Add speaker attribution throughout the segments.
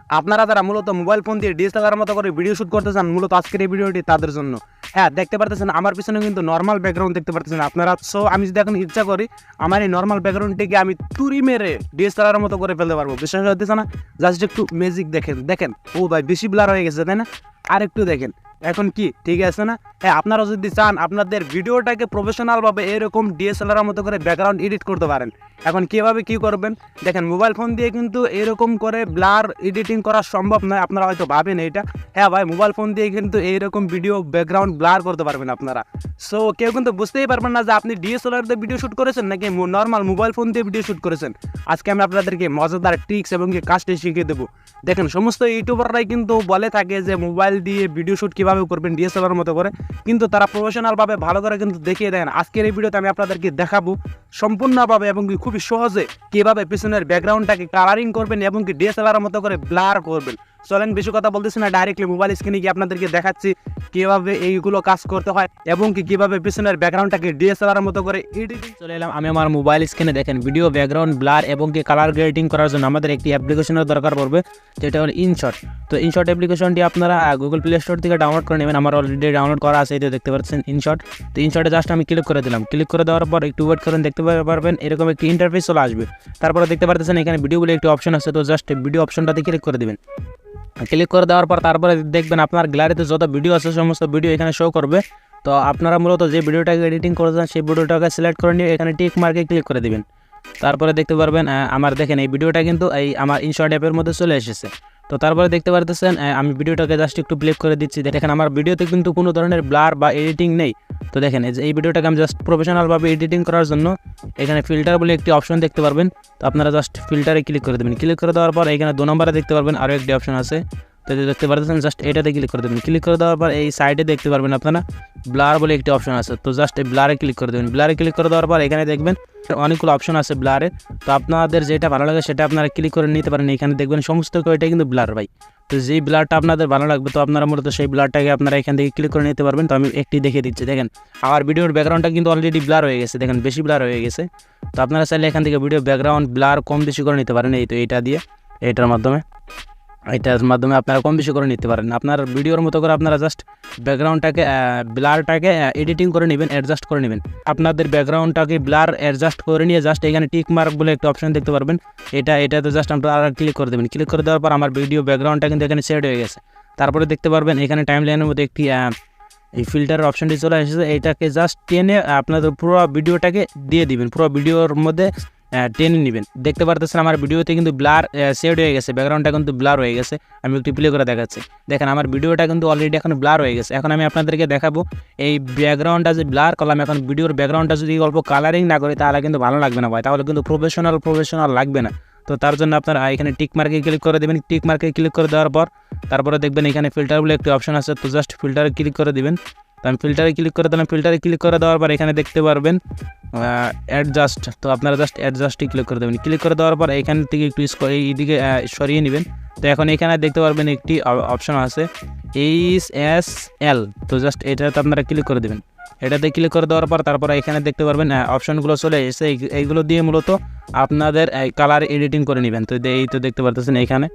Speaker 1: আপনারা যারা মূলত মোবাইল ফোন দিয়ে ডিএসএলআর মতো করে ভিডিও শুট করতে চান, মূলত আজকের এই ভিডিওটি তাদের জন্য। হ্যাঁ, দেখতে পারতেছেন আমার পিছনে কিন্তু নর্মাল ব্যাকগ্রাউন্ড দেখতে পারতেছেন আপনারা। সো আমি যদি এখন ইচ্ছা করি আমার এই নর্মাল ব্যাকগ্রাউন্ডটিকে আমি তুড়ি মেরে ডিএসএলআর মতো করে ফেলতে পারবো। বিশ্বাস হতেছে না? জাস্ট একটু ম্যাজিক দেখেন। ও ভাই, বেশি ব্লার হয়ে গেছে তাই না? আর একটু দেখেন এখন কি ঠিক আছে না? হ্যাঁ, আপনারা যদি চান আপনাদের ভিডিওটাকে প্রফেশনালভাবে এরকম ডিএসএলআর মতো করে ব্যাকগ্রাউন্ড এডিট করতে পারেন। এখন কীভাবে কী করবেন দেখেন, মোবাইল ফোন দিয়ে কিন্তু এরকম করে ব্লার এডিটিং করা সম্ভব নয়। আপনারা হয়তো ভাবেন এটা। হ্যাঁ ভাই, মোবাইল ফোন দিয়ে কিন্তু এইরকম ভিডিও ব্যাকগ্রাউন্ড ব্লার করতে পারবেন আপনারা। সো কেউ কিন্তু বুঝতেই পারবেন না যে আপনি ডিএসএলআর দিয়ে ভিডিও শ্যুট করেছেন নাকি নর্মাল মোবাইল ফোন দিয়ে ভিডিও শ্যুট করেছেন। আজকে আমি আপনাদেরকে মজাদার ট্রিক্স এবং কাজটি শিখিয়ে দেবো। দেখেন, সমস্ত ইউটিউবাররাই কিন্তু বলে থাকে যে মোবাইল দিয়ে ভিডিও শ্যুট কীভাবে করবেন ডিএসএলআর মতো করে, কিন্তু তারা প্রফেশনালভাবে ভালো করে কিন্তু দেখিয়ে দেন। আজকের এই ভিডিওতে আমি আপনাদেরকে দেখাবো সম্পূর্ণভাবে এবং খুবই সহজে কীভাবে পিছনের ব্যাকগ্রাউন্ডটাকে কালারিং করবেন এবং ডিএসএলআর মতো করে ব্লার করবেন। চলেন, বেশি কথা বলতেছি না, ডাইরেক্টলি মোবাইল স্ক্রিনে গিয়ে আপনাদেরকে দেখাচ্ছি কীভাবে এইগুলো কাজ করতে হয় এবং কীভাবে পিছনের ব্যাকগ্রাউন্ডটাকে ডিএসএলআর মতো করে এডিটিং। চলে এলাম আমি আমার মোবাইল স্ক্রিনে। দেখেন, ভিডিও ব্যাকগ্রাউন্ড ব্লার এবং কালার গ্রেডিং করার জন্য আমাদের একটি অ্যাপ্লিকেশনের দরকার পড়বে, যেটা হলো ইনশট। তো ইনশট অ্যাপ্লিকেশনটি আপনারা গুগল প্লে স্টোর থেকে ডাউনলোড করে নেবেন। আমার অলরেডি ডাউনলোড করা আছে, এই দেখতে পাচ্ছেন ইনশট। তো ইনশটে জাস্ট আমি ক্লিক করে দিলাম। ক্লিক করে দেওয়ার পর একটু ওয়েট করেন, দেখতে পারবেন এরকম একটি ইন্টারফেস চলে আসবে। তারপরে দেখতে পাচ্ছেন এখানে ভিডিও বলে একটি অপশন আছে, তো জাস্ট ভিডিও অপশনটাতে ক্লিক করে দেবেন। ক্লিক করে দেওয়ার পর তারপরে দেখবেন আপনার গ্যালারিতে যত ভিডিও আছে সমস্ত ভিডিও এখানে শো করবে। তো আপনারা মূলত যে ভিডিওটাকে এডিটিং করেছেন সেই ভিডিওটাকে সিলেক্ট করে নিয়ে এখানে টিক মার্কে ক্লিক করে দেবেন। তারপরে দেখতে পারবেন আমার দেখেন এই ভিডিওটা কিন্তু এই আমার ইনশট অ্যাপের মধ্যে চলে এসেছে। তো তারপরে দেখতে পারতেছেন আমি ভিডিওটাকে জাস্ট একটু প্লে করে দিচ্ছি। দেখেন আমার ভিডিওতে কিন্তু কোনো ধরনের ব্লার বা এডিটিং নেই। তো দেখেন এই ভিডিওটাকে আমি জাস্ট প্রফেশনালভাবে এডিটিং করার জন্য এখানে ফিল্টার বলে একটি অপশন দেখতে পারবেন। তো আপনারা জাস্ট ফিল্টারে ক্লিক করে দেবেন। ক্লিক করে দেওয়ার পর এখানে 2 নম্বরে দেখতে পারবেন আরও একটি অপশন আছে, তো দেখতে পারতেছেন জাস্ট এটাতে ক্লিক করে দেবেন। ক্লিক করে দেওয়ার পর এই সাইডে দেখতে পারবেন আপনারা ব্লার বলে একটি অপশন আছে, তো জাস্ট এই ব্লারে ক্লিক করে দেবেন। ব্লারে ক্লিক করে দেওয়ার পর এখানে দেখবেন অনেকগুলো অপশন আছে ব্লারে। তো আপনাদের যেটা ভালো লাগে সেটা আপনারা ক্লিক করে নিতে পারেন। এখানে দেখবেন সমস্ত কয়টা কিন্তু ব্লার ভাই। তো যেই ব্লারটা আপনাদের ভালো লাগবে তো আপনারা মূলত সেই ব্লারটাকে আপনারা এখান থেকে ক্লিক করে নিতে পারবেন। তো আমি একটি দেখিয়ে দিচ্ছি। দেখেন আমার ভিডিওর ব্যাকগ্রাউন্ডটা কিন্তু অলরেডি ব্লার হয়ে গেছে, দেখেন বেশি ব্লার হয়ে গেছে। তো আপনারা চাইলে এখান থেকে ভিডিও ব্যাকগ্রাউন্ড ব্লার কম বেশি করে নিতে পারেন। এই তো এইটা দিয়ে এটার মাধ্যমে আপনারা কম বেশি করে নিতে পারেন। আপনার ভিডিওর মতো করে আপনারা জাস্ট ব্যাকগ্রাউন্ডটাকে ব্লারটাকে এডিটিং করে নেবেন, অ্যাডজাস্ট করে নেবেন। আপনাদের ব্যাকগ্রাউন্ডটাকে ব্লার অ্যাডজাস্ট করে নিয়ে জাস্ট এখানে টিক মার্ক বলে একটা অপশন দেখতে পারবেন, এটাতে জাস্ট আপনারা ক্লিক করে দেবেন। ক্লিক করে দেওয়ার পর আমার ভিডিও ব্যাকগ্রাউন্ডটা কিন্তু এখানে সেট হয়ে গেছে। তারপরে দেখতে পারবেন এখানে টাইম লাইনের মধ্যে একটি এই ফিল্টারের অপশনটি চলে এসেছে। এইটাকে জাস্ট টেনে আপনাদের পুরো ভিডিওটাকে দিয়ে দিবেন, পুরো ভিডিওর মধ্যে টেনে নেবেন। দেখতে পারতেছেন আমার ভিডিওতে কিন্তু ব্লার সেট হয়ে গেছে, ব্যাকগ্রাউন্ডটা কিন্তু ব্লার হয়ে গেছে। আমি একটু প্লে করে দেখাচ্ছি। দেখেন আমার ভিডিওটা কিন্তু অলরেডি এখন ব্লার হয়ে গেছে। এখন আমি আপনাদেরকে দেখাবো এই ব্যাকগ্রাউন্ডটা যে ব্লার করলাম, এখন ভিডিওর ব্যাকগ্রাউন্ডটা যদি অল্প কালারিং না করি তাহলে কিন্তু ভালো লাগবে না ভাই, তাহলে কিন্তু প্রফেশনাল লাগবে না। তো তার জন্য আপনারা এখানে টিক মার্কে ক্লিক করে দেবেন। টিক মার্কে ক্লিক করে দেওয়ার পর তারপরে দেখবেন এখানে ফিল্টার বলে একটি অপশন আছে, তো জাস্ট ফিল্টারে ক্লিক করে দেবেন। তো আমি ফিল্টারে ক্লিক করে দিলাম। ফিল্টারে ক্লিক করে দেওয়ার পর এখানে দেখতে পারবেন অ্যাডজাস্ট, তো আপনারা জাস্ট অ্যাডজাস্টে ক্লিক করে দেবেন। ক্লিক করে দেওয়ার পর এখান থেকে একটু এইদিকে সরিয়ে নেবেন। তো এখন এখানে দেখতে পারবেন একটি অপশন আছে HSL, তো জাস্ট এটাতে আপনারা ক্লিক করে দেবেন। এটাতে ক্লিক করে দেওয়ার পর তারপর এখানে দেখতে পারবেন অপশনগুলো চলে এসেছে। এইগুলো দিয়ে মূলত আপনাদের কালার এডিটিং করে নেবেন। তো এই তো দেখতে পারতেছেন এখানে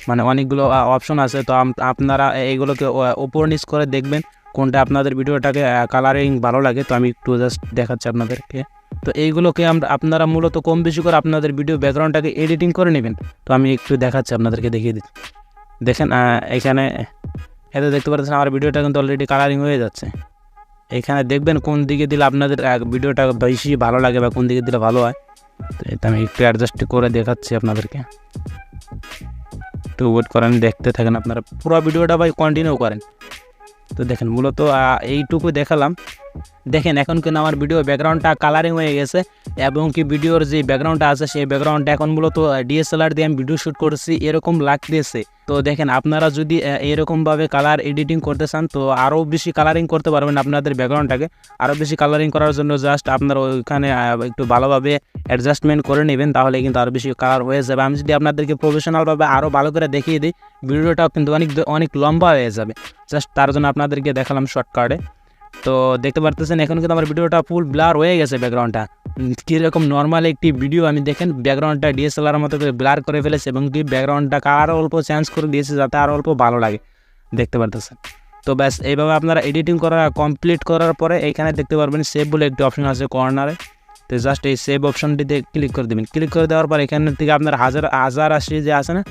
Speaker 1: মানে অনেকগুলো অপশন আছে। তো আপনারা এইগুলোকে ওপর নিচ করে দেখবেন কোনটা আপনাদের ভিডিওটাকে কালারিং ভালো লাগে। তো আমি একটু জাস্ট দেখাচ্ছি আপনাদেরকে। তো এইগুলোকে আপনারা মূলত কম বেশি করে আপনাদের ভিডিও ব্যাকগ্রাউন্ডটাকে এডিটিং করে নেবেন। তো আমি একটু দেখাচ্ছি আপনাদেরকে, দেখিয়ে দিচ্ছি। দেখেন এখানে এতে দেখতে পাচ্ছেন আমার ভিডিওটা কিন্তু অলরেডি কালারিং হয়ে যাচ্ছে। এখানে দেখবেন কোন দিকে দিলে আপনাদের ভিডিওটা বেশি ভালো লাগে বা কোন দিকে দিলে ভালো হয়। তো এটা আমি একটু অ্যাডজাস্ট করে দেখাচ্ছি আপনাদেরকে, একটু ওয়েট করেন, দেখতে থাকেন আপনারা পুরো ভিডিওটা ভাই কন্টিনিউ করেন। তো দেখেন মূলত এইটুকু দেখালাম। দেখেন এখন কিন্তু আমার ভিডিও ব্যাকগ্রাউন্ডটা কালারিং হয়ে গেছে এবং ভিডিওর যে ব্যাকগ্রাউন্ডটা আছে সেই ব্যাকগ্রাউন্ডটা এখন মূলত ডিএসএলআর দিয়ে আমি ভিডিও শ্যুট করছি এরকম লাগতেছে। তো দেখেন আপনারা যদি এরকমভাবে কালার এডিটিং করতে চান তো আরও বেশি কালারিং করতে পারবেন আপনাদের ব্যাকগ্রাউন্ডটাকে। আরও বেশি কালারিং করার জন্য জাস্ট আপনারা ওইখানে একটু ভালোভাবে অ্যাডজাস্টমেন্ট করে নেবেন, তাহলে কিন্তু আরও বেশি কালার হয়ে যাবে। আমি যদি আপনাদেরকে প্রফেশনালভাবে আরও ভালো করে দেখিয়ে দিই ভিডিওটাও কিন্তু অনেক লম্বা হয়ে যাবে। জাস্ট তার জন্য আপনাদেরকে দেখালাম শর্টকাটে। তো দেখতে পারতেছেন এখন কিন্তু আমার ভিডিওটা ফুল ব্লার হয়ে গেছে ব্যাকগ্রাউন্ডটা।
Speaker 2: কীরকম নর্মাল একটি ভিডিও আমি দেখেন ব্যাকগ্রাউন্ডটা ডিএসএলআর মতো করে ব্লার করে ফেলেছে এবং কি ব্যাকগ্রাউন্ডটাকে আরও অল্প চেঞ্জ করে দিয়েছে যাতে আরও অল্প ভালো লাগে, দেখতে পারতেছেন। তো ব্যাস এইভাবে আপনারা এডিটিং করা কমপ্লিট করার পরে এইখানে দেখতে পারবেন সেভ বলে একটি অপশন আছে কর্নারে। তো জাস্ট এই সেভ অপশনটিতে ক্লিক করে দেবেন। ক্লিক করে দেওয়ার পর এখান থেকে আপনার 1080 যে আছে না,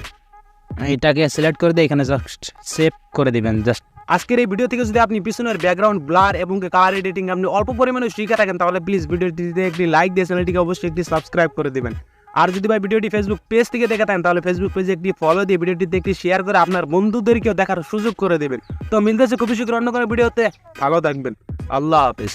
Speaker 2: এটাকে সিলেক্ট করে দিয়ে এখানে জাস্ট সেভ করে দিবেন। জাস্ট
Speaker 1: আজকের এই ভিডিও থেকে যদি আপনি পিছনের ব্যাকগ্রাউন্ড ব্লার এবং কালার এডিটিং আপনি অল্প পরিমাণে শিখে থাকেন তাহলে প্লিজ ভিডিওটিতে একটি লাইক দিয়ে চ্যানেলটিকে অবশ্যই একটি সাবস্ক্রাইব করে দিবেন। আর যদি ভাই ভিডিওটি ফেসবুক পেজ থেকে দেখে থাকেন তাহলে ফেসবুক পেজে একটি ফলো দিয়ে ভিডিওটিতে একটি শেয়ার করে আপনার বন্ধুদেরকেও দেখার সুযোগ করে দেবেন। তো মিলতেছে খুবই শীঘ্র অন্য কোনো ভিডিওতে, ভালো থাকবেন, আল্লাহ হাফেজ।